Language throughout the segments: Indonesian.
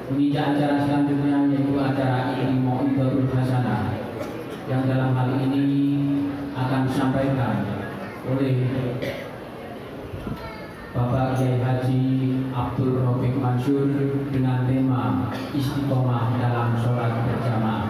Meninjak acara selanjutnya yaitu acara ini Mau'izatul Hasanah yang dalam hal ini akan disampaikan oleh Bapak Kiai Haji Abdul Rafiq Mansur dengan tema Istiqomah dalam sholat berjamaah.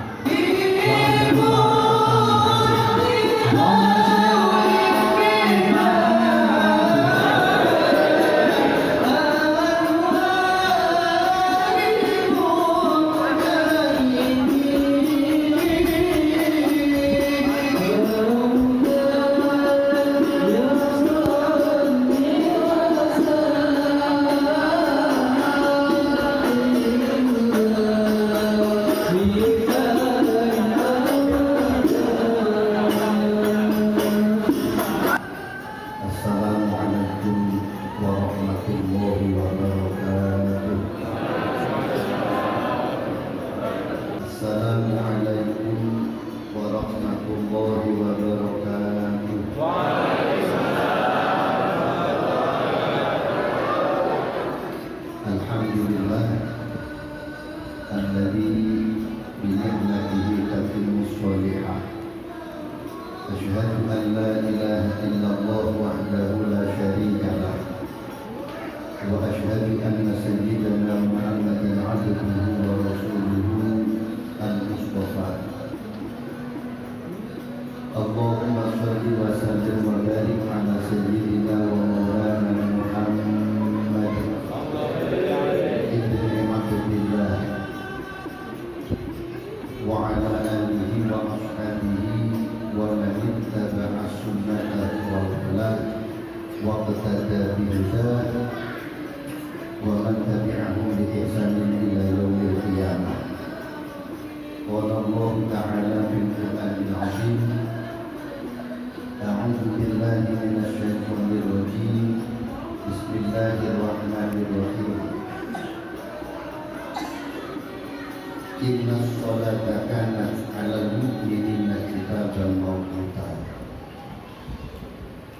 Inna sholata kanat 'alal mu'minina kitaban mawquta.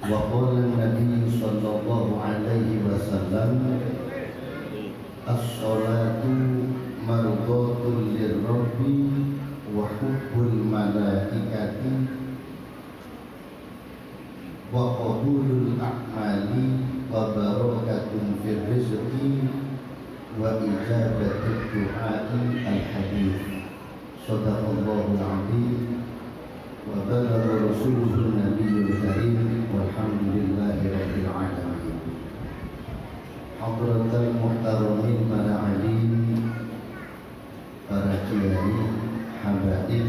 Wa qala an-nabiy sallallahu alaihi wasallam as-sholatu mardatul lirabbi wa hubbul malaikati wa qabulul a'mali wa barakatun fir rizqi wa ijabatud du'a'i al-hadith. Shadaqallahul 'azim wa balagha rasuluhun nabiyyul karim walhamdulillahi rabbil alamin. Hadratal muhtaramin para alim, para kiai, habaib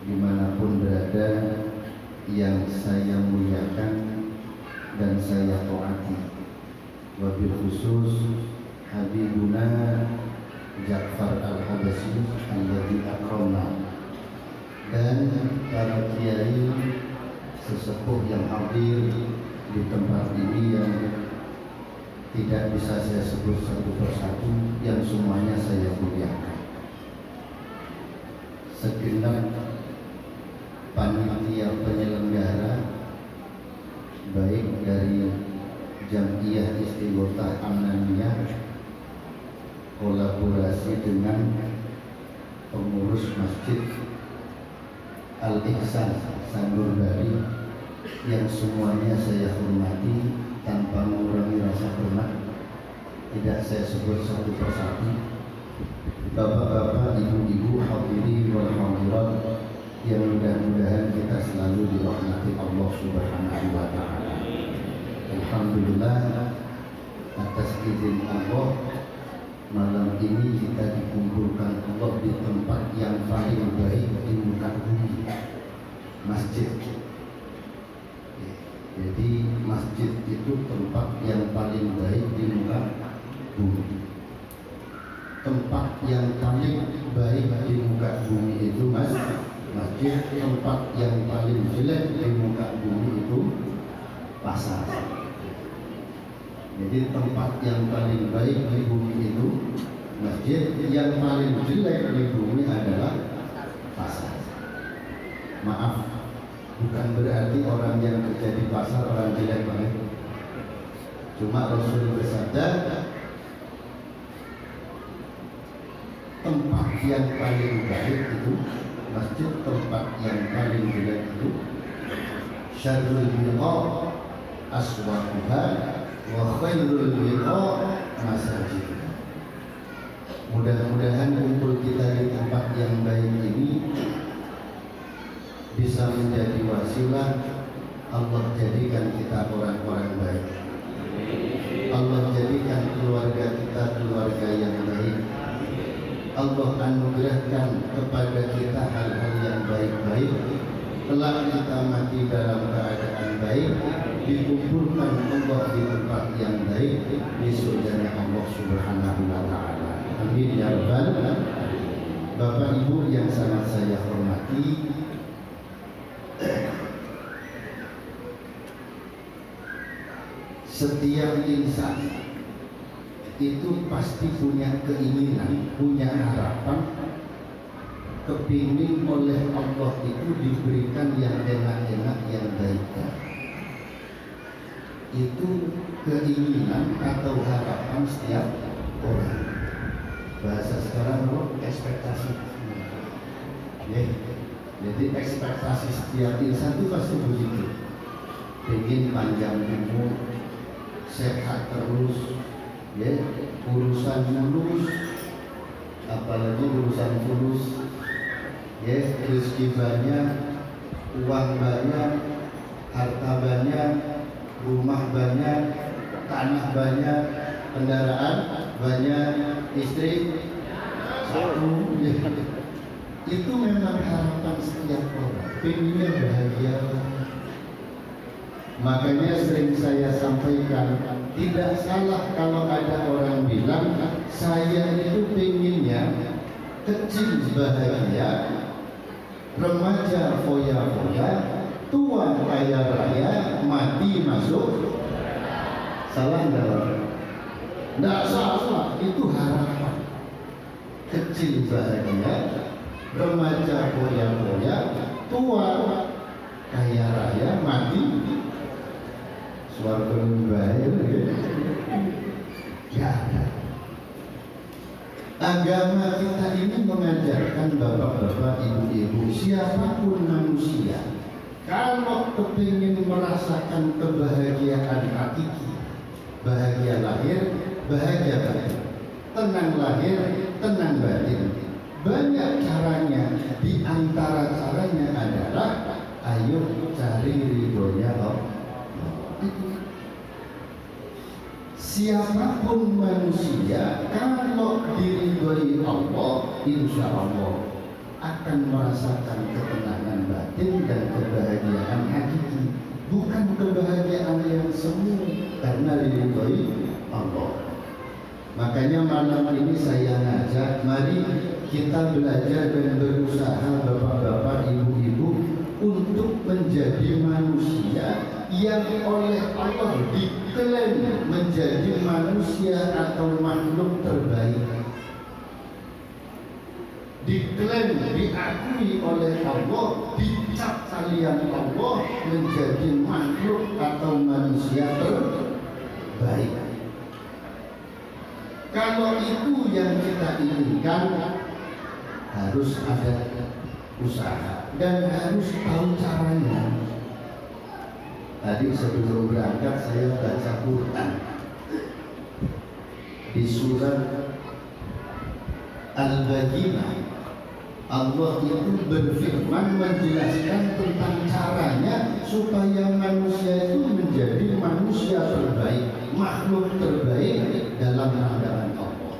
dimanapun berada yang saya muliakan dan saya taati, wabil khusus Habibuna Ja'far Al-Habasyi alladzi akramna, dan para kiai sesepuh yang hadir di tempat ini yang tidak bisa saya sebut satu persatu, yang semuanya saya muliakan. Segenap panitia penyelenggara baik dari Jam'iyah Istighosah Amnaniyah kolaborasi dengan pengurus Masjid Al-Ihsan Sandurbari, yang semuanya saya hormati tanpa mengurangi rasa hormat. Tidak saya sebut satu persatu. Bapak-bapak, ibu-ibu, hadirin wal hadirat yang mudah-mudahan kita selalu dirahmati Allah Subhanahu wa taala. Alhamdulillah, atas izin Allah malam ini kita dikumpulkan Allah di tempat yang paling baik di muka bumi, masjid. Jadi masjid itu tempat yang paling baik di muka bumi. Tempat yang paling baik di muka bumi itu masjid. Tempat yang paling jelek di muka bumi itu pasar. Jadi tempat yang paling baik di bumi itu masjid, yang paling jelek di bumi adalah pasar. Maaf, bukan berarti orang yang kerja di pasar orang jelek banget. Cuma Rasul bersabda, tempat yang paling baik itu, masjid tempat yang paling jelek itu, syarrul biqa aswaquha wa khairul biqa masajid. Mudah-mudahan kumpul kita di tempat yang baik ini bisa menjadi wasilah Allah jadikan kita orang-orang baik. Allah jadikan keluarga kita keluarga yang baik. Allah anugerahkan kepada kita hal-hal yang baik-baik. Kelak kita mati dalam keadaan baik, dikumpulkan Allah di tempat yang baik di surganya Allah Subhanahu wa Ta'ala. Amin ya rabbal alamin. Bapak Ibu yang sangat saya hormati, setiap insan itu pasti punya keinginan, punya harapan, kepingin oleh Allah itu diberikan yang enak-enak, yang baik. Itu keinginan atau harapan setiap orang. Bahasa sekarang ekspektasi. Jadi ekspektasi setiap insan itu pasti begitu. Pengen panjang umur, sehat terus, urusan mulus, apalagi urusan fulus, rezeki banyak, uang banyak, harta banyak, rumah banyak, tanah banyak, kendaraan banyak, istri satu. Itu memang harapan setiap orang, pengennya bahagia. Makanya sering saya sampaikan, tidak salah kalau ada orang bilang saya itu pengennya kecil bahagia, remaja foya-foya, tua kaya raya, mati masuk. Salah enggak? Enggak salah, itu harapan. Kecil bahagia, remaja foya-foya, tua kaya raya, mati suara baik. Ya, agama kita ini mengajarkan bapak-bapak, ibu-ibu, siapapun manusia, kalau kepingin merasakan kebahagiaan hakiki, bahagia lahir, bahagia batin, tenang lahir, tenang batin, banyak caranya. Di antara caranya adalah ayo cari ridhonya Allah. Siapapun manusia kalau diridhoi Allah, insya Allah akan merasakan ketenangan batin dan kebahagiaan hakiki, bukan kebahagiaan yang semu, karena diridhoi Allah. Makanya malam ini saya ngajak, mari kita belajar dan berusaha bapak-bapak, ibu-ibu, untuk menjadi manusia yang oleh Allah diklaim menjadi manusia atau makhluk terbaik, diklaim, diakui oleh Allah, dicap kalian Allah menjadi makhluk atau manusia terbaik. Kalau itu yang kita inginkan, harus ada usaha dan harus tahu caranya. Tadi sebelum berangkat saya baca Quran di surat Al-Baqarah. Allah itu berfirman menjelaskan tentang caranya supaya manusia itu menjadi manusia terbaik, makhluk terbaik dalam pandangan Allah.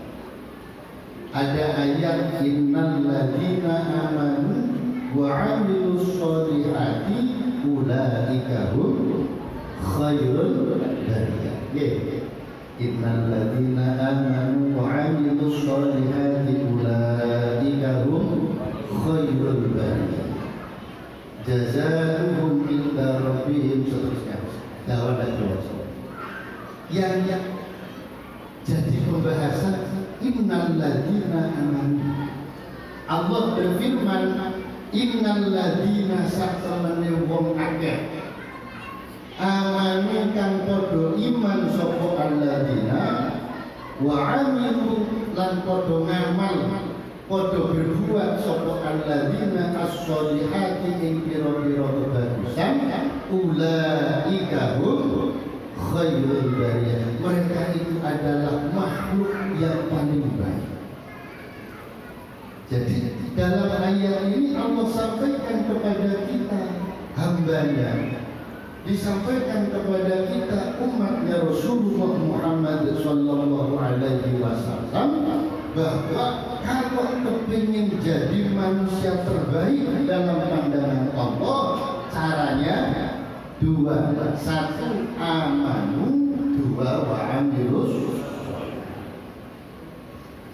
Ada ayat innal ladzina amanu wa 'amilus sholihati ulaika hum khairul bariyah. Innal ladzina amanu wa 'amilus sholihati ulaika hum khairul bariyah. Jazaohum inda rabbihim, seterusnya. Yang jadi pembahasan innal ladzina amanu. Allah berfirman innal ladzina sakramane wong akeh amanu kang padha iman sapa alladzina wa amilu lan padha ngamal Podo berbuat sapa alladzina as-solihati ing pira-pira kebagusan ulaika hum khairul bariyah. Mereka itu adalah makhluk yang paling baik. Jadi dalam ayat ini Allah sampaikan kepada kita hambanya, disampaikan kepada kita umatnya Rasulullah Muhammad sallallahu alaihi wasallam bahwa kalau kepingin jadi manusia terbaik dalam pandangan Allah, caranya dua: satu amanu, dua wa amilus.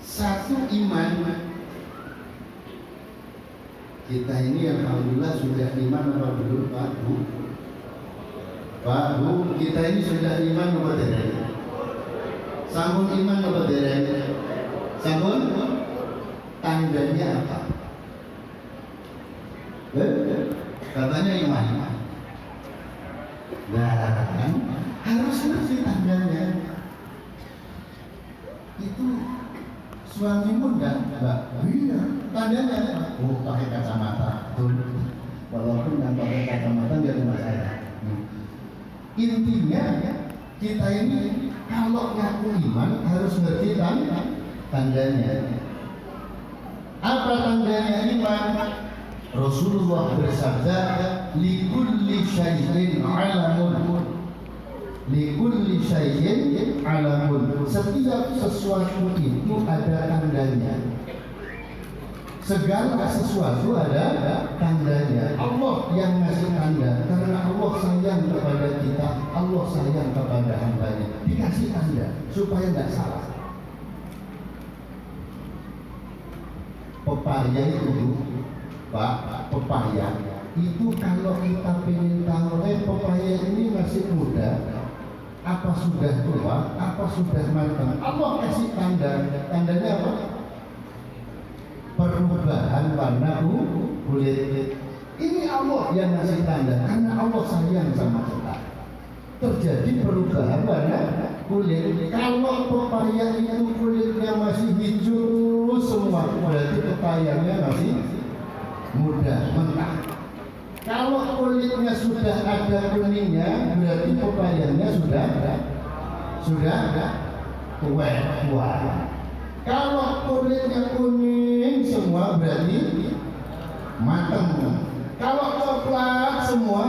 Satu iman. Kita ini alhamdulillah sudah iman apa belum Pak Bu? Pak Bu, kita ini sudah iman apa dereng? Sampun iman apa dereng? Sampun? Tandanya apa? Katanya iman. Nah, kan harus ngerti tandanya. Itu suamimu enggak? Iya. Tandanya oh pakai kacamata. Walaupun nggak pakai kacamata nggak ada masalah. Intinya kita ini kalau ngaku iman harus ngerti tandanya. Apa tandanya iman? Rasulullah bersabda, likulli syai'in alamun. Likulli syai'in alamun. Setiap sesuatu itu ada tandanya. Segala sesuatu ada tandanya. Allah yang ngasih tanda karena Allah sayang kepada kita, Allah sayang kepada hambanya. Dikasih tanda supaya nggak salah. Pepaya itu, Pak, pepaya itu kalau kita ingin tahu, pepaya ini masih muda, apa sudah tua, apa sudah matang, Allah kasih tanda. Tandanya apa? Perubahan warna kulit. Ini Allah yang ngasih tanda karena Allah sayang sama kita. Terjadi perubahan warna kulit. Kalau pepaya itu kulitnya masih hijau semua, berarti pepayanya masih muda, mentah. Kalau kulitnya sudah ada kuningnya, berarti pepayanya sudah tua. Kalau kulitnya kuning semua berarti matang. Kalau coklat semua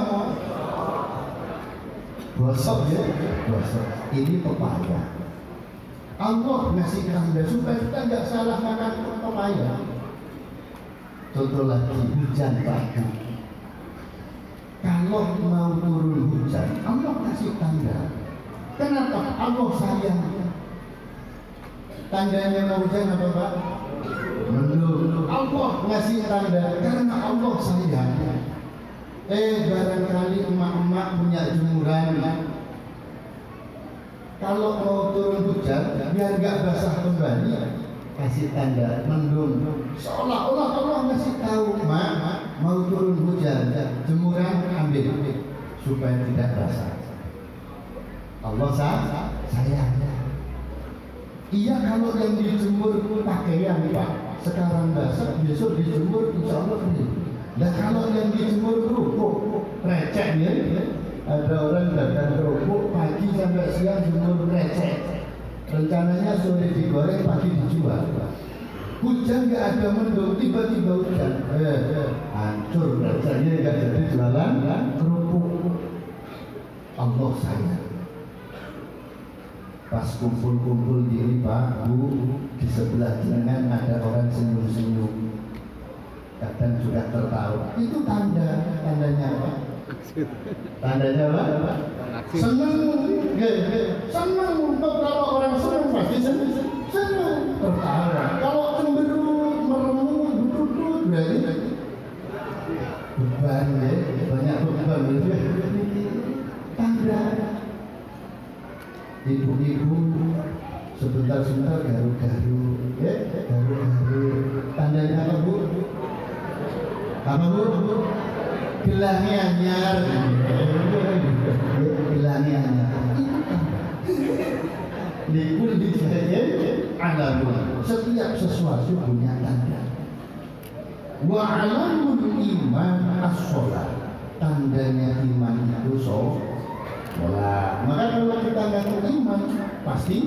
gosok ya, gosok. Ini pepaya. Allah ngasih tanda supaya kita nggak salah makan pepaya. Contoh lagi hujan pagi. Kalau mau turun hujan, Allah kasih tanda. Kenapa? Allah sayang. Tandanya mau hujan apa Pak? Mendung. Allah ngasih tanda karena Allah sayang. Barangkali emak-emak punya jemuran. Kalau mau turun hujan, biar nggak basah kembali, kasih tanda mendung. Seolah-olah Allah ngasih tahu, Mak, mau turun hujan, jemuran ambil supaya tidak basah. Allah sayang. Iya, kalau yang dijemur pakaian Pak, sekarang basah, besok dijemur insya Allah kering. Nah kalau yang dijemur kerupuk, receh ya, ada orang dagang kerupuk pagi sampai siang jemur receh. Rencananya sore digoreng, pagi dijual. Hujan nggak ada mendung, tiba-tiba hujan, hancur recehnya, nggak jadi jualan kerupuk. Allah sayang. Pas kumpul-kumpul gini Pak, Bu, di sebelah jenengan ada orang senyum-senyum, kadang sudah tertawa. Itu tandanya apa? Tandanya apa? Senang, senang. Untuk kalau orang senang pasti senang, tertawa. Kalau cemberut, meremut, duduk, berarti beban ya, banyak beban itu. Tanda. Ibu-ibu sebentar-sebentar garu-garu, garu-garu. Tandanya apa Bu? Apa Bu? Gelangnya anyar. Gelangnya anyar. Likul dijahit alamun. Setiap sesuatu punya tanda. Wa alamul iman as-sholat. Tandanya iman itu sholat. Maka kalau kita ngaku iman pasti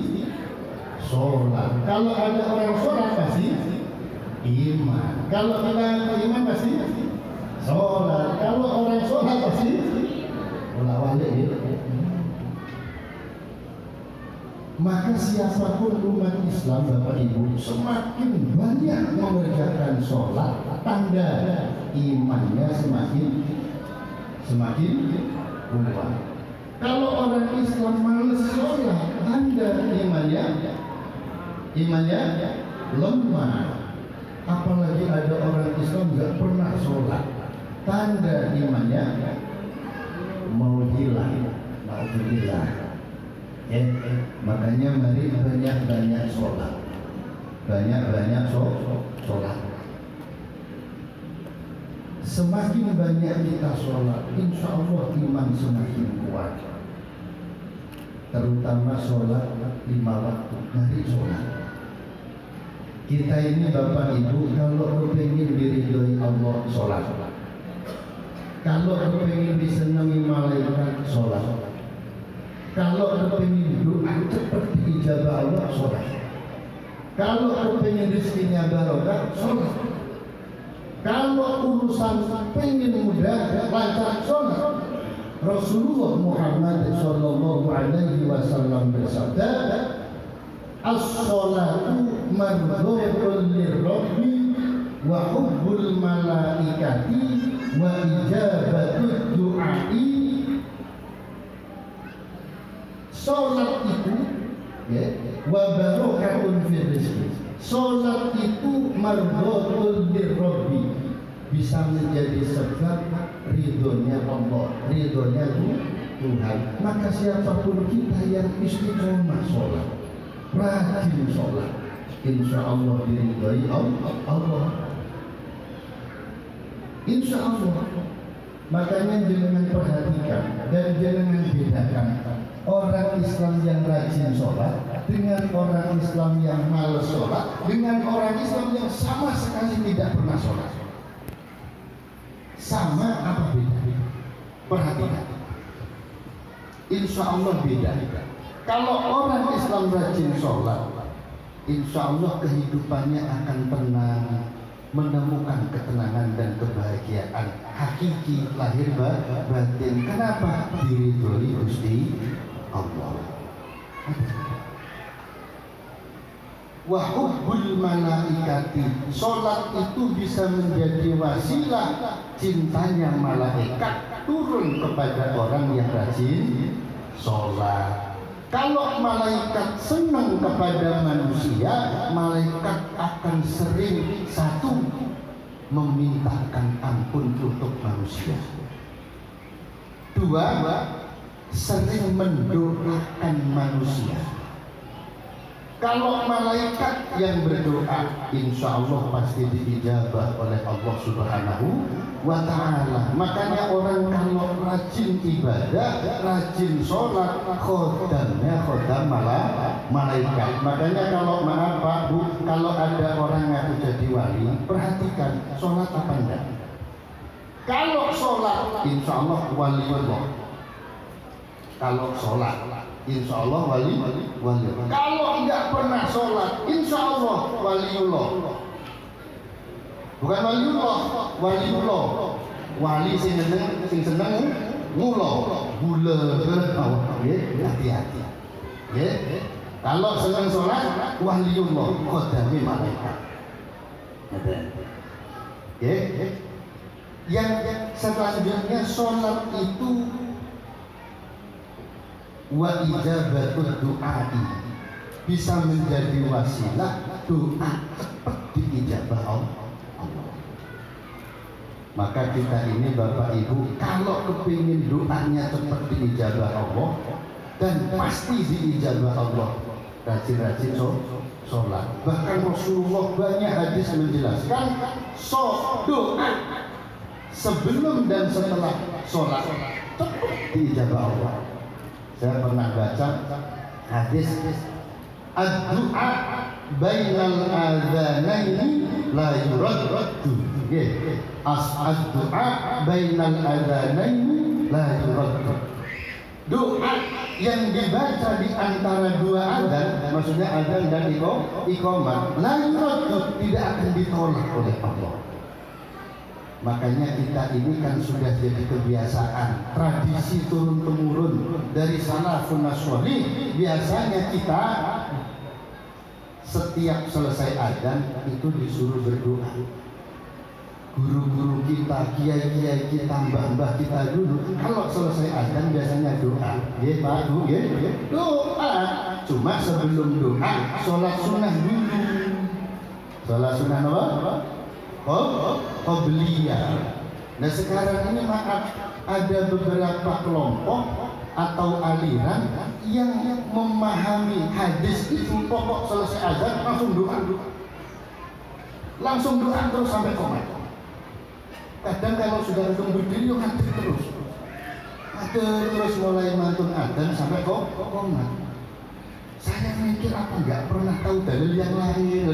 sholat. Kalau ada orang sholat pasti iman. Kalau kita ngaku iman pasti sholat. Kalau orang sholat pasti wala-wali ya. Maka siapapun umat Islam Bapak Ibu semakin banyak mengerjakan sholat, tanda imannya semakin kuat. Kalau orang Islam malas sholat, tanda imannya lemah. Apalagi ada orang Islam nggak pernah sholat, tanda imannya mau hilang. Alhamdulillah. Makanya mari banyak-banyak sholat, banyak-banyak sholat. Semakin banyak kita sholat, insya Allah iman semakin kuat. Terutama sholat 5 waktu. Mari sholat. Kita ini Bapak Ibu kalau ingin diridhoi Allah sholat, kalau ingin disenangi malaikat sholat, kalau kepingin doa cepat diijabah Allah, sholat. Kalau kepingin rezekinya barokah, sholat. Kalau urusan pengen mudah, lancar, sholat. Rasulullah Muhammad Sallallahu Alaihi Wasallam bersabda, as-sholatu mardhatun lirabbi wa hubbul malaikati wa ijabatud du'ai. Sholat itu wa barokatun fil rizqi. Sholat itu mardhatun lirabbi, bisa menjadi sebab ridhonya Allah, ridhonya Tuhan. Maka siapapun kita yang istiqomah sholat, rajin sholat, insya Allah diridhoi Allah. Insya Allah. Makanya jangan perhatikan dan jangan bedakan orang Islam yang rajin sholat dengan orang Islam yang malas sholat, dengan orang Islam yang sama sekali tidak pernah sholat. Sama apa beda? Perhatikan. Insya Allah beda. Kalau orang Islam rajin sholat, insya Allah kehidupannya akan tenang, menemukan ketenangan dan kebahagiaan hakiki lahir batin. Kenapa? Diridhoi Gusti Allah. Wa hubbul malaikati. Sholat itu bisa menjadi wasilah cintanya malaikat turun kepada orang yang rajin sholat. Kalau malaikat senang kepada manusia, malaikat akan sering satu memintakan ampun untuk manusia. Dua, sering mendoakan manusia. Kalau malaikat yang berdoa, insya Allah pasti diijabah oleh Allah Subhanahu wa Ta'ala. Makanya orang kalau rajin ibadah, rajin sholat, khodamnya khodam malaikat. Makanya kalau maaf Pak Bu, kalau ada orang yang jadi wali, perhatikan sholat apa enggak. Kalau sholat, insya Allah waliullah. Kalau sholat, insya Allah wali. Kalau tidak pernah sholat, insya Allah waliullah. Bukan waliullah. Wali sing seneng ngulo, gula hati-hati. Kalau seneng sholat, waliullah, khodami malaikat. Yang selanjutnya sholat itu wa ijabatud du'ai, bisa menjadi wasilah doa cepat diijabah Allah. Maka kita ini Bapak Ibu kalau kepingin doanya cepat diijabah Allah dan pasti diijabah Allah, rajin-rajin sholat. Bahkan Rasulullah banyak hadis menjelaskan doa sebelum dan setelah sholat cepat diijabah Allah. Saya pernah baca hadis ad-du'a bainal adzanaini la yuraddu. Nggih. As-du'a bainal adzanaini la yuraddu. Doa yang dibaca di antara dua adzan, maksudnya adzan dan iqamah, la yuraddu, tidak akan ditolak oleh Allah. Makanya kita ini kan sudah jadi kebiasaan, tradisi turun temurun dari salafun sholih. Biasanya kita setiap selesai adzan itu disuruh berdoa. Guru-guru kita, kiai-kiai kita, mbah-mbah kita dulu kalau selesai adzan biasanya doa. Ya Pak, doa. Cuma sebelum doa, sholat sunnah dulu. Sholat sunnah apa? Qobliyah. Nah sekarang ini maaf, ada beberapa kelompok atau aliran yang memahami hadis itu pokok selesai azan langsung doa, terus sampai komat. Kadang kalau sudah langsung berdiri ngatur terus mulai mantun azan sampai komat. Saya mikir apa nggak pernah tahu dalil yang lain,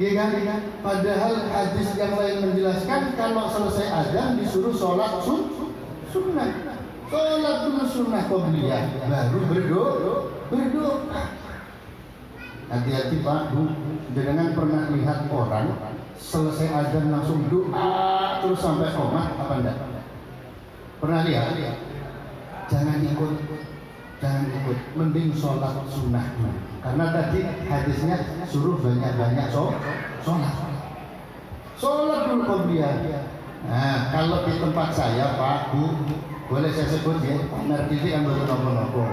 ya kan? Padahal hadis yang lain menjelaskan kalau selesai azan disuruh sholat sunnah, sholat dulu sunnah qobliyah, baru berdoa. Hati-hati Pak Bu, jangan pernah lihat orang selesai azan langsung doa terus sampai komat, apa enggak? Pernah lihat? Jangan ikut, mending sholat sunnah dulu. Karena tadi hadisnya suruh banyak-banyak sholat dulu qobliyah. Nah, kalau di tempat saya Pak Bu, boleh saya sebut ya, merek ini kan betul nopo-nopo,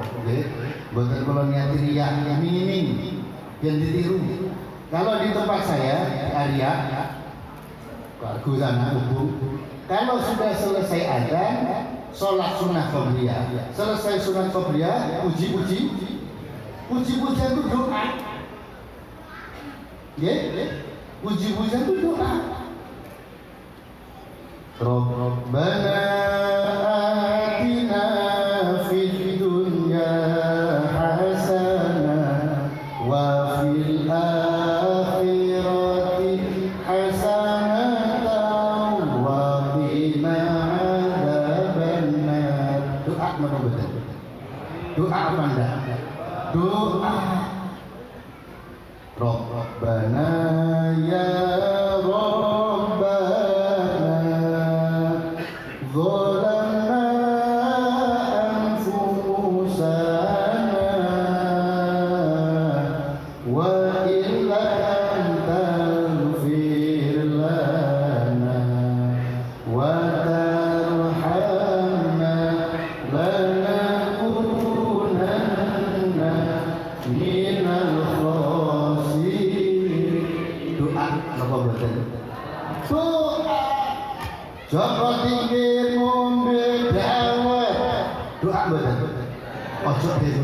betul kolonial riak yang ini yang ditiru. Kalau di tempat saya di area Pak Gusana Ubu, kalau sudah selesai adzan sholat sunnah qobliyah, selesai sunnah qobliyah, puji-pujian itu doa. Puji-pujian itu doa. Rabbana atina fid dunya hasanah wa fil akhirati hasanah wa qina adzabannar. Doa mana betul? Doa apa enggak? Doa. Rabbana ya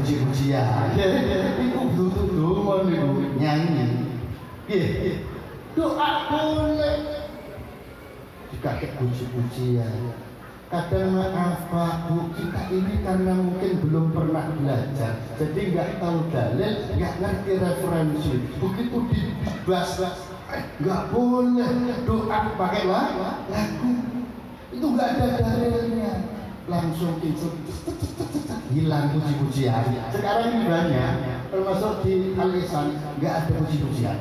puji-pujian. Iku butuh nyanyi. Doa boleh. Jika puji-pujian. Kadang maaf Pak Bu, kita ini karena mungkin belum pernah belajar, jadi nggak tahu dalil, nggak ngerti referensi. Begitu dibahas, nggak boleh doa pakai lagu. Itu nggak ada dalilnya. Langsung hilang puji-pujian. Sekarang ini banyak, termasuk di alisan nggak ada puji-pujian.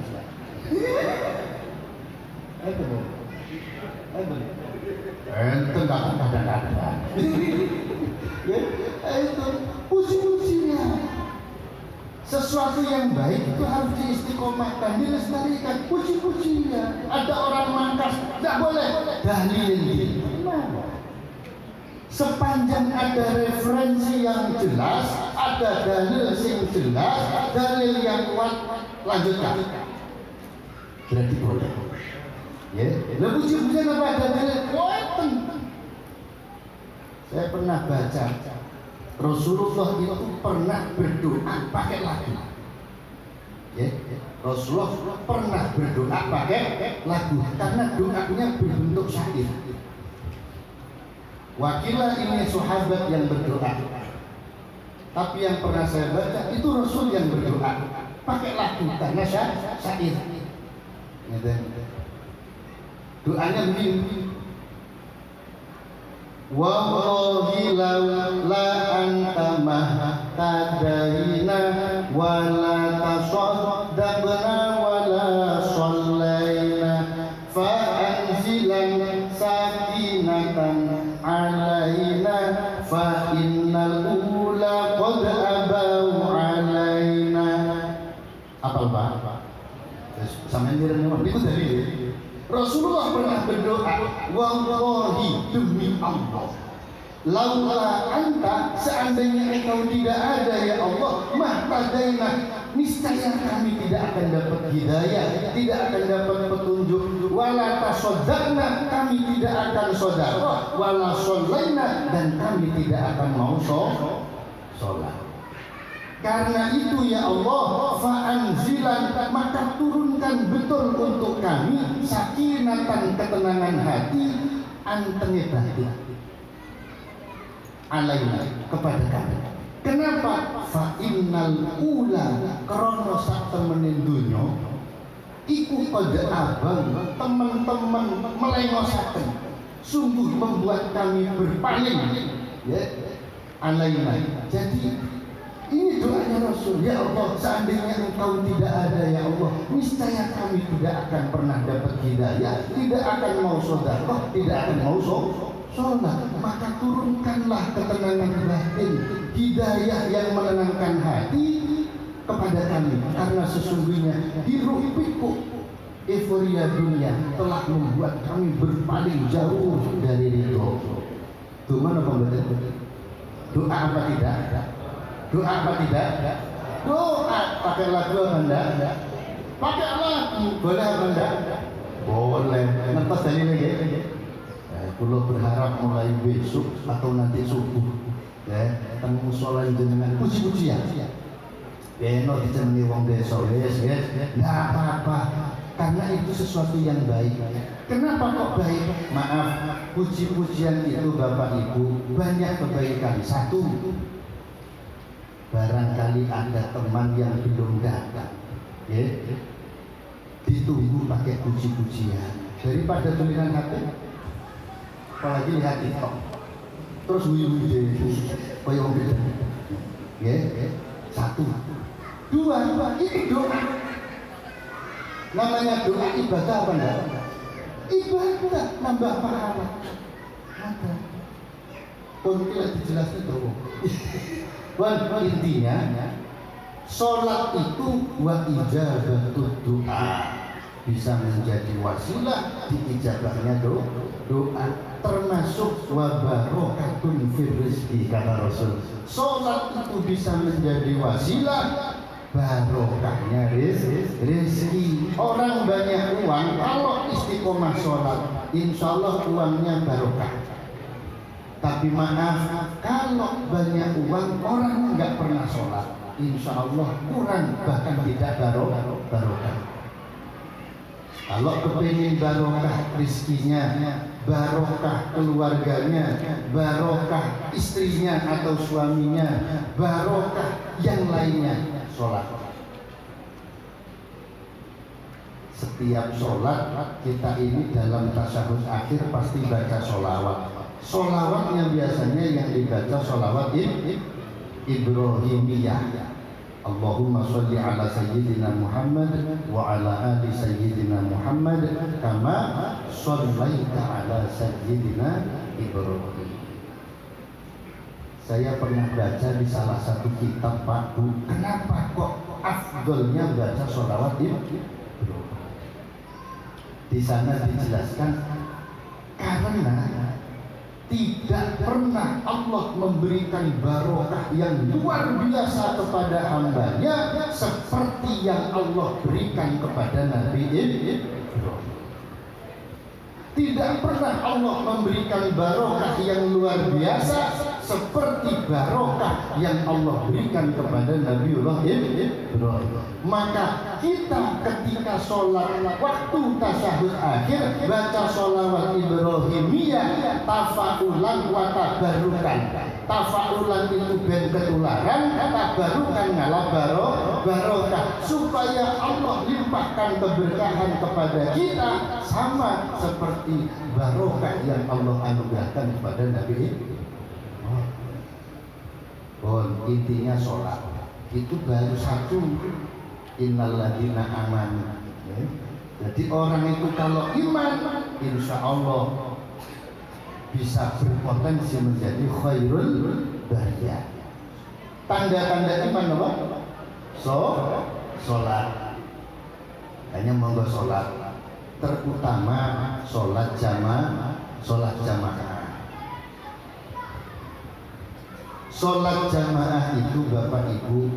Ente nggak ada. Itu puji-pujian. Sesuatu yang baik itu harus diistiqomahkan, dilestarikan. Puji-pujian. Ada orang mangkas, nggak boleh. Dalil. Sepanjang ada referensi yang jelas, ada dalil yang jelas, dalil yang kuat, lanjutkan. Berarti boleh. Ya, puji-pujian apa ada dalil kuat? Saya pernah baca Rasulullah itu pernah berdoa pakai lagu. Ya, Rasulullah pernah berdoa pakai lagu karena doanya berbentuk syair. Wakilah ini sahabat yang berdoa. Tapi yang pernah saya baca itu Rasul yang berdoa. pakai lagu karena syair. Gitu. Doanya begini. Wallahi la anta mahtadaina wala tasaddaqna wala shallaina fa anzilan sakinatan alaina fa innal ula qad abau alaina. Apal Pak? Sampeyan direne niku dalil. Rasulullah pernah berdoa, wallahi demi Allah, laula anta, seandainya engkau tidak ada ya Allah, mahtadaina, niscaya kami tidak akan dapat hidayah, tidak akan dapat petunjuk, wala tasaddaqna, kami tidak akan sedekah, wala shallaina, dan kami tidak akan mau sholat. Karena itu ya Allah, fa'anzilan, maka turunkan betul untuk kami sakinatan, ketenangan hati, antene batin alaina, kepada kami. Kenapa? Fa'innal ula, karena sak temenin dunya iku pada abang teman-teman melengosaken, sungguh membuat kami berpaling ya alaina. Jadi ini doanya Rasul, ya Allah, seandainya engkau tidak ada ya Allah, niscaya kami tidak akan pernah dapat hidayah, tidak akan mau sedekah, tidak akan mau sholat. Maka turunkanlah ketenangan batin, hidayah yang menenangkan hati kepada kami, karena sesungguhnya hiruk pikuk euforia dunia telah membuat kami berpaling jauh dari ridho. Itu mana pembaca? Doa apa tidak? Doa apa tidak? Doa. Pakai lagu apa enggak? Pakai lagu. Boleh apa enggak? Boleh. Ngertos dalilnya ya? Kulo berharap mulai besok atau nanti subuh ya, temu musola jenengan puji-pujian. Beno dijenengi wong desa wis, enggak apa-apa. Karena itu sesuatu yang baik. Kenapa kok baik? Maaf, puji-pujian itu Bapak Ibu banyak kebaikan. Satu, barangkali ada teman yang belum datang, ya, ditunggu pakai puji-pujian daripada tulisan HP, apalagi lihat TikTok terus wih kaya wong beda, ya. Satu. Dua, ini doa. Namanya doa ibadah apa enggak? Ibadah, nambah pahala. Ada. Pun tidak dijelaskan dong. Intinya, sholat itu wa ijabatud doa, bisa menjadi wasilah diijabahnya doa, termasuk wa barokatun fir rizki, kata Rasul. Sholat itu bisa menjadi wasilah barokahnya rezeki. Orang banyak uang, kalau istiqomah sholat, insya Allah uangnya barokah. Tapi maaf, kalau banyak uang, orang nggak pernah sholat, insya Allah kurang, bahkan tidak barokah. Kalau kepingin barokah rizkinya, barokah keluarganya, barokah istrinya atau suaminya, barokah yang lainnya, sholat. Setiap sholat kita ini dalam tasyahud akhir pasti baca sholawat. Sholawatnya biasanya yang dibaca sholawat Ibrahimiyah. Allahumma sholli ala sayyidina Muhammad wa ala ali sayyidina Muhammad kama shollaita ala sayyidina Ibrahim. Saya pernah baca di salah satu kitab Pak Bu, kenapa kok afdolnya baca sholawat Ibrahim? Di sana dijelaskan karena tidak pernah Allah memberikan barokah yang luar biasa kepada hambanya seperti yang Allah berikan kepada Nabi Ibrahim. Tidak pernah Allah memberikan barokah yang luar biasa seperti barokah yang Allah berikan kepada Nabiullah Ibrahim. Maka kita ketika sholat waktu tasyahud akhir baca sholawat Ibrahimiyah tafaulan wa tabarukan. Tafaulan itu ben ketularan, tabarukan ngalah barokah, supaya Allah limpahkan keberkahan kepada kita sama seperti barokah yang Allah anugerahkan kepada Nabi. Intinya sholat itu baru satu, innalladzina amanu. Jadi orang itu kalau iman, insya Allah bisa berpotensi menjadi khairul bariyah. Tanda-tanda iman apa? Sholat. Hanya monggo sholat. Terutama sholat jamaah. Sholat jamaah itu Bapak Ibu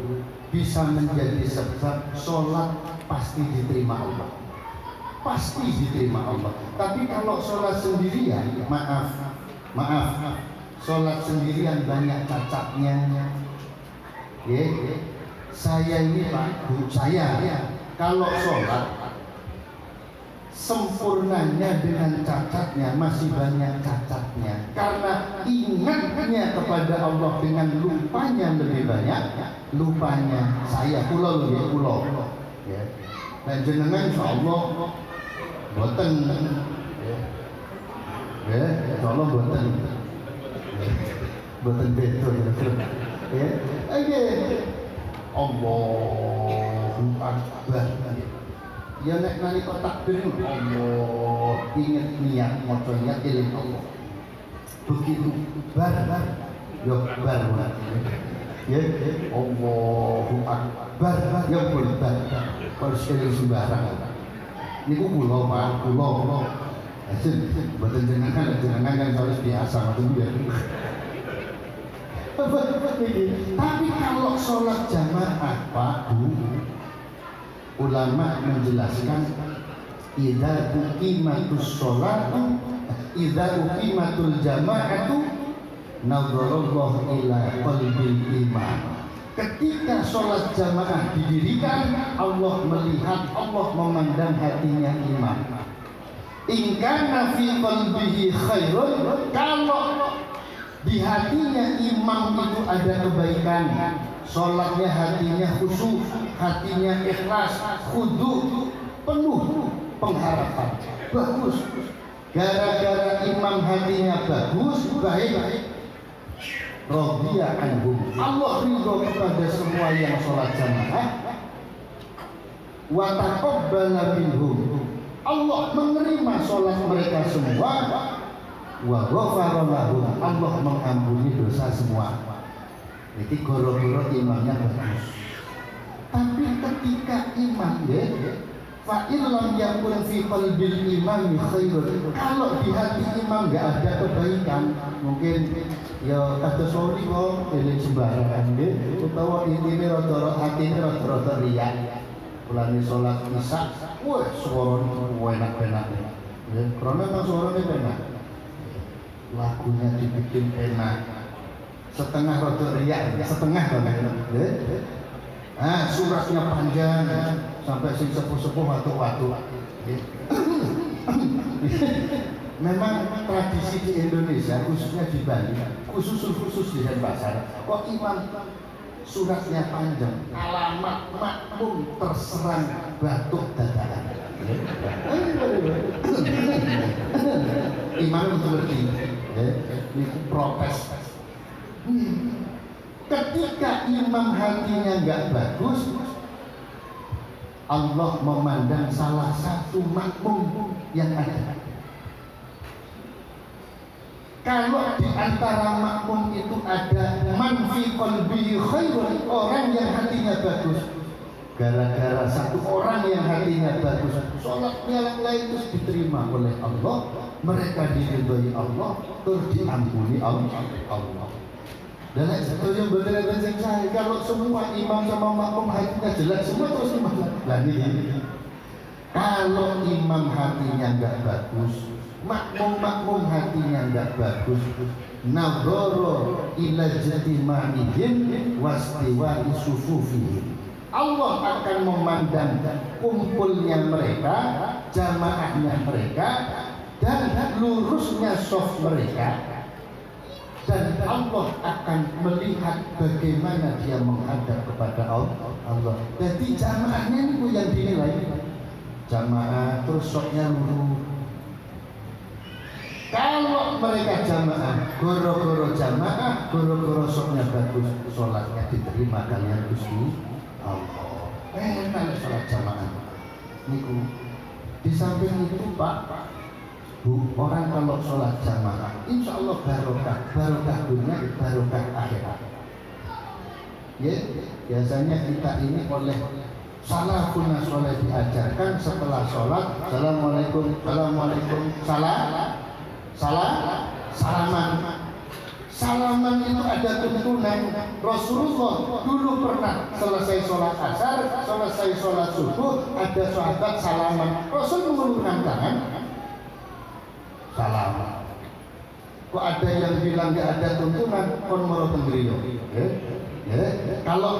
bisa menjadi sebab sholat pasti diterima Allah. Pasti diterima Allah. Tapi kalau sholat sendirian, maaf, sholat sendirian banyak cacatnya. Saya ini Pak, Bu, saya kalau sholat sempurnanya dengan cacatnya masih banyak cacatnya, karena ingatnya kepada Allah dengan lupanya lebih banyak. Lupanya saya pulau ya. Dan jenengan insyaallah boten ya, insyaallah boten betul ya. Allahu Akbar. Ya nek nalika takbir Allah ingat niat maca niat eling Allah. Begitu bar ya bar ya Allahu Akbar ya bar harus eling sembarang. Niku kula Pak, kula. Mboten jenengan kan harus biasa ngoten ya. Tapi kalau sholat jamaah Pak Bu, ulama menjelaskan idza uqimatus sholatu idza uqimatul jama'atu nadharallahu ila qalbil imam. Ketika sholat jamaah didirikan, Allah melihat, Allah memandang hatinya imam. In kana fi qalbihi khairun, kalau di hatinya imam itu ada kebaikan, sholatnya hatinya khusyuk, hatinya ikhlas, khudu, penuh pengharapan, bagus. Gara-gara imam hatinya bagus, baik, radhiya anhum, Allah ridho kepada semua yang sholat jamaah. Wa taqabbala minhum, Allah menerima sholat mereka semua. Wa ghafara lahum, Allah mengampuni dosa semua. Jadi goro-goro imamnya bagus. Tapi ketika imam fa illam yakun fi qalbil imam khairun, kalau di hati imam enggak ada kebaikan, mungkin ya kados sori kok eling sembarangan utawa intine rada atine rada riya. Kulane salat isya, wah suara enak-enak. Ya, karena kan suaranya enak. Lagunya dibikin enak. Setengah rada riya, setengah kan. Suratnya panjang sampai sing sepuh-sepuh watu-watu. Memang tradisi di Indonesia, khususnya di Bali, khusus di Denpasar, kok imam suratnya panjang, alamat makmum terserang batuk dadakan. Imam itu ngerti, itu protes. Ketika imam hatinya nggak bagus, Allah memandang salah satu makmum yang ada. Kalau di antara makmum itu ada man fi qalbihi khairun, orang yang hatinya bagus, gara-gara satu orang yang hatinya bagus, sholatnya yang lain terus diterima oleh Allah, mereka diridhoi Allah, terus diampuni Allah. Dan itu yang benar-benar saya, kalau semua imam sama makmum hatinya jelek semua terus imam lagi. Kalau imam hatinya nggak bagus, makmum hatinya nggak bagus, nadhara ila jatima'ihim wastiwa'i sufufihim, Allah akan memandang kumpulnya mereka, jamaahnya mereka, dan lurusnya shaf mereka, dan Allah akan melihat bagaimana dia menghadap kepada Allah. Jadi jamaahnya itu yang dinilai, jamaah terus shafnya lurus. Kalau mereka jamaah, goro-goro jamaah, goro-goro shafnya bagus, sholatnya diterima kalian Gusti Allah. Kalau sholat jamaah niku di samping itu Pak Bu, orang kalau sholat jamaah insya Allah barokah dunia, barokah akhirat. Ya, biasanya kita ini oleh salafun soleh diajarkan setelah sholat assalamualaikum, salaman itu ada tuntunan. Rasulullah dulu pernah selesai sholat asar, selesai sholat subuh, ada sahabat salaman, Rasul mengulurkan tangan salaman. Kok ada yang bilang nggak ada tuntunan, kon moro tenggriyo. Kalau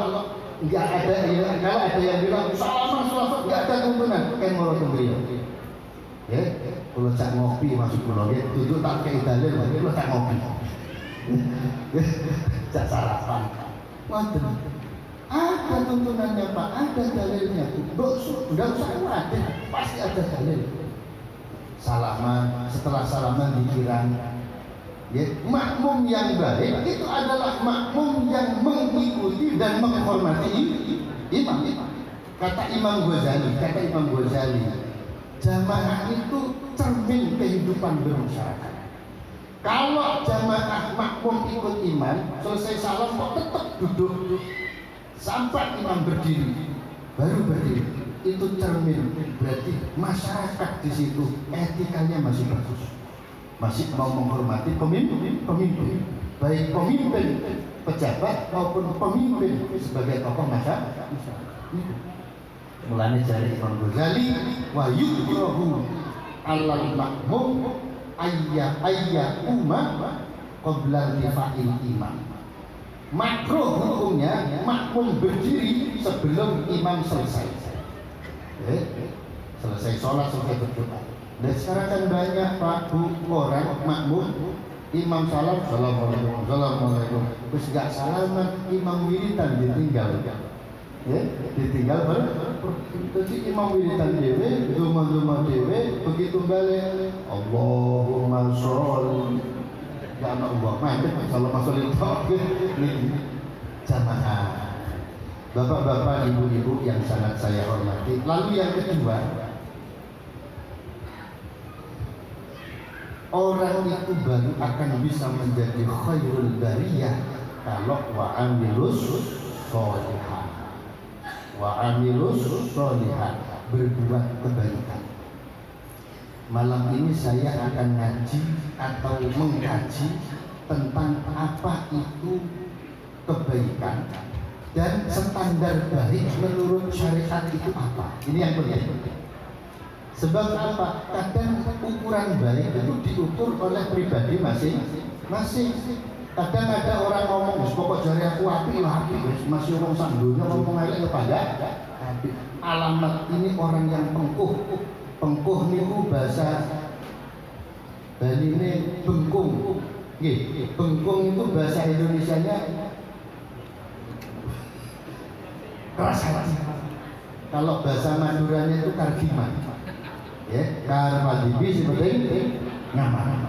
nggak ada, kalau ada yang bilang salaman nggak ada tuntunan, kan moro tenggriyo. Kalau cak ngopi masuk pulau dia tujuh tak kayak dalil, kalau cak ngopi cak sarapan. Waduh, ada tuntunannya Pak, ada dalilnya. Udah usah ada, pasti ada dalil. Salaman, setelah salaman dikirang. Ya, makmum yang baik itu adalah makmum yang mengikuti dan menghormati imam. Kata Imam Ghazali, jamaah itu cermin kehidupan bermasyarakat. Kalau jamaah makmum ikut imam, selesai salam kok tetap duduk sampai imam berdiri, baru berdiri. Itu cermin, berarti masyarakat di situ etikanya masih bagus, masih mau menghormati pemimpin, baik pemimpin pejabat maupun pemimpin sebagai tokoh masyarakat. Mulanya dari Imam Ghazali, wa yukrahu alal makmum ayya umma qabla difa'il imam. Makruh hukumnya makmum berdiri sebelum imam selesai. Selesai sholat, selesai berdoa. Dan sekarang kan banyak Pak Bu orang makmum, imam salam, assalamualaikum, terus gak salaman, imam wiritan ditinggal. Ditinggal jadi imam wiritan dewe, duma dewe, begitu balik Allahumma sholli ya Allah, mantap kalau masuk itu jamaah. Bapak-bapak, ibu-ibu yang sangat saya hormati. Lalu yang kedua, orang itu baru akan bisa menjadi khairul bariyah kalau wa'amilus sholihan, berbuat kebaikan. Malam ini saya akan ngaji atau mengkaji tentang apa itu kebaikan dan standar baik menurut syariat itu apa. Ini yang penting. Sebab apa? Kadang ukuran baik itu diukur oleh pribadi masing-masing. Kadang ada orang ngomong, pokok jari aku api lah, masih orang sandunya ngomong elek kepada api. Alamat ini orang yang pengkuh. Pengkuh niku bahasa Bali ini bengkung. Bengkung itu bahasa Indonesianya keras hati. Kalau bahasa Maduranya itu kardiman. Karmadibi seperti nyaman.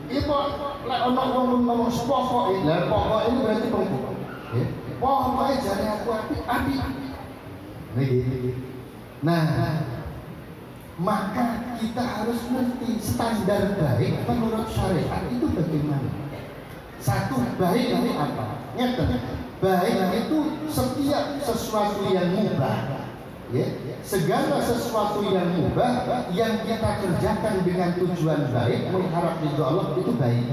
Ibu lek ono ngomong pokok, lah pokok ini berarti pokok. Pokoknya jare aku api. Nah, maka kita harus ngerti standar baik menurut syariat itu bagaimana. Satu, baik itu apa? Baik itu setiap sesuatu yang mubah. Segala sesuatu yang mubah yang kita kerjakan dengan tujuan baik mengharap ridho Allah itu baik.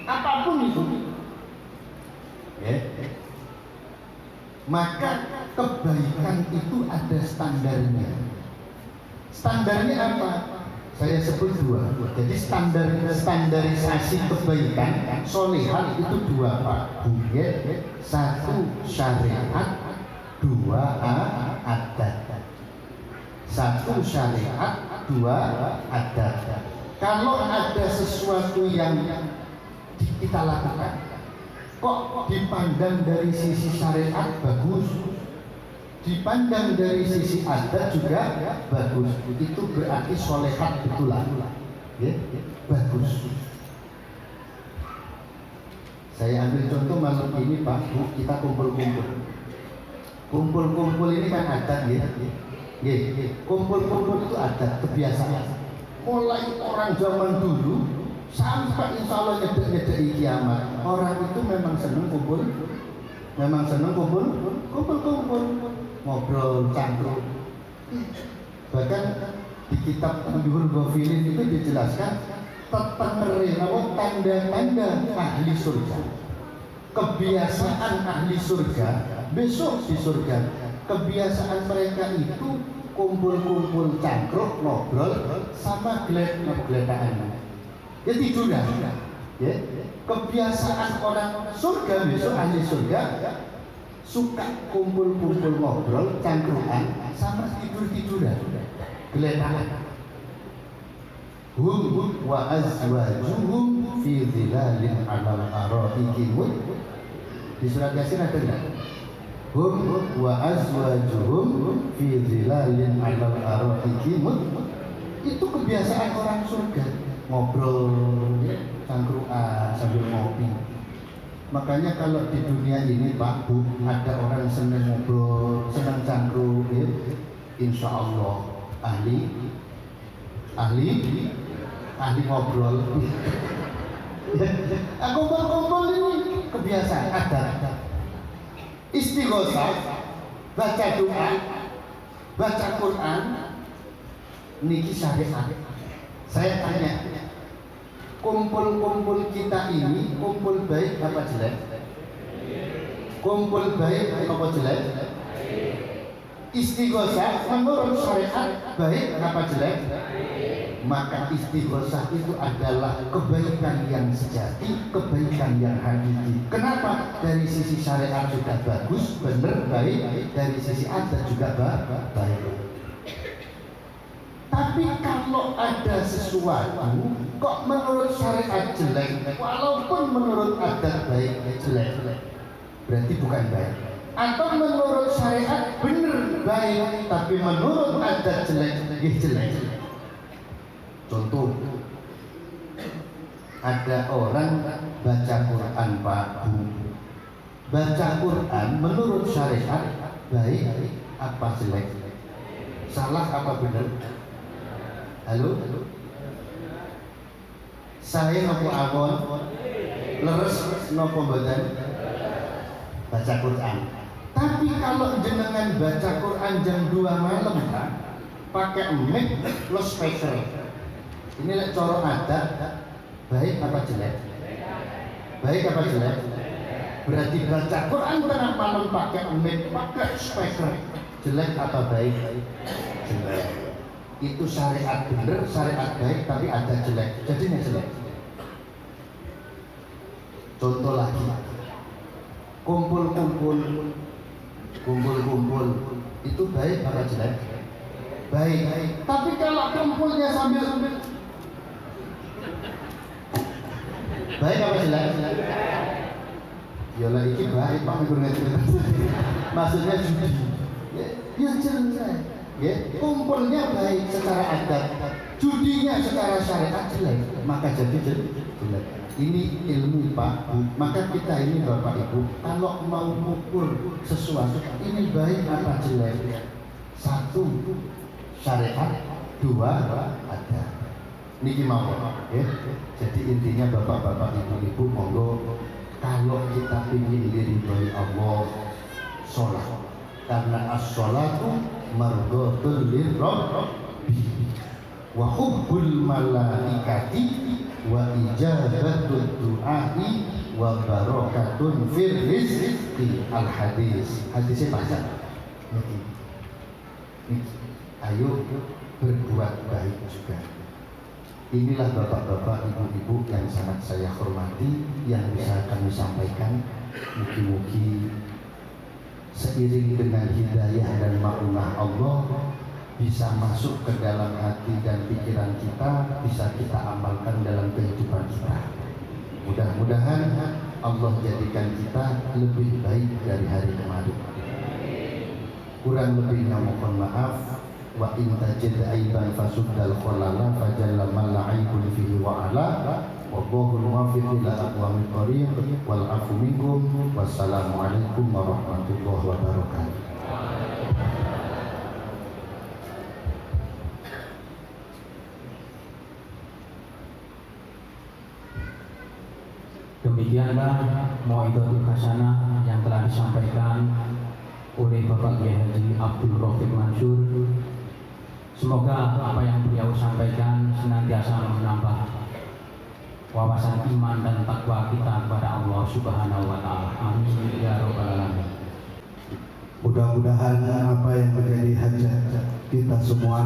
Apapun itu. Maka kebaikan itu ada standarnya. Standarnya apa? Saya sebut dua. Jadi standarisasi kebaikan solihan itu dua Pak. Satu syariat, dua adat. Satu syariat, dua adat. Kalau ada sesuatu yang kita lakukan kok dipandang dari sisi syariat bagus, dipandang dari sisi adat juga bagus, itu berarti solehat betulan, ya, bagus. Saya ambil contoh malam ini Pak Bu, kita kumpul ini kan adat, ya. Kumpul itu adat, kebiasaan. Mulai orang zaman dulu sampai insya Allah nyedek kiamat, orang itu memang senang kumpul, ngobrol, cangkruk. Bahkan di kitab Nurul Ghafilin itu dijelaskan tanda-tanda ahli surga, kebiasaan ahli surga besok di surga. Kebiasaan mereka itu kumpul cangkruk, ngobrol, sama geledakan. Ya tiduran, ya. Kebiasaan orang surga besok ahli surga suka kumpul ngobrol, cangkruan, sama tiduran, geledakan. Hum wa azwajuhum fi dhilalin 'alal ara'iki. Di surat Yasin ada enggak? Hum wa azwajuhum fi dhilalin 'alal ara'iki. Itu kebiasaan orang surga, ngobrol, cangkruan sambil ngopi. Makanya kalau di dunia ini Pak Bu, ada orang senang ngobrol, senang cangkruk, ya, insya Allah ahli ngobrol. Kumpul ini kebiasaan, ada istighosah, baca doa, baca Quran, niki syariat. Saya tanya, kumpul kita ini kumpul baik apa jelek? Kumpul baik apa jelek? Istighosah menurut syariat baik apa jelek? Maka istighosah itu adalah kebaikan yang sejati, kebaikan yang hakiki. Kenapa? Dari sisi syariat sudah bagus, benar, baik. Dari sisi adat juga baik. Tapi kalau ada sesuatu kok menurut syariat jelek, walaupun menurut adat baik, jelek, berarti bukan baik. Atau menurut syariat benar baik, tapi menurut adat jelek, jelek. Contoh, ada orang baca Quran Pak Bu, baca Quran menurut syariat baik apa jelek? Salah apa benar? Halo? Saya nopo awon, leres nopo badan baca Quran. Tapi kalau jenengan baca Quran jam 2 malam kan, pakai mic, lo speaker. Ini coro adat, baik apa jelek? Baik apa jelek? Berarti baca Quran tengah malam pakai mic, pakai speaker, jelek apa baik? Jelek. Itu syariat benar, syariat baik, tapi ada jelek, jadinya jelek. Contoh lagi, kumpul itu baik apa jelek? Baik. Tapi kalau kumpulnya sambil baik apa jelek? Ya lah ini baik Pak Guru. Maksudnya judi. Ya jelek. Ya, kumpulnya baik secara adat, judinya secara syariat jelek, maka jadi jelek. Ini ilmu Pak Bu. Maka kita ini Bapak Ibu, kalau mau mengukur sesuatu ini baik apa jelek, satu syariat, dua adat. Niki mau, ya. Jadi intinya Bapak-bapak, Ibu-ibu, monggo kalau kita ingin diridhoi Allah, sholat. Karena as-sholatu marghatul lirabbi wa hubbul malaikati wa ijabatul du'ai wa barakatun fir rizqi. Al-hadis. Hadisnya banyak. Ayo berbuat baik juga. Inilah bapak-bapak, ibu-ibu yang sangat saya hormati, yang bisa kami sampaikan. Mugi-mugi seiring dengan hidayah dan maunah Allah bisa masuk ke dalam hati dan pikiran kita, bisa kita amalkan dalam kehidupan kita. Mudah-mudahan Allah jadikan kita lebih baik dari hari kemarin. Kurang lebihnya mohon maaf. Wa in tajid aiban fasuddal khalala fajalla man la'ibun fihi wa ala wallahu muwaffiq ila aqwamit thoriq wal afu minkum. Wassalamualaikum warahmatullahi wabarakatuh. Demikianlah Mau'izatul Hasanah yang telah disampaikan oleh Bapak Kiai Haji Abdul Rafiq Mansur. Semoga apa yang beliau sampaikan senantiasa menambah wawasan iman dan takwa kita kepada Allah Subhanahu wa Ta'ala. Amin ya rabbal alamin. Mudah-mudahan apa yang menjadi hajat kita semua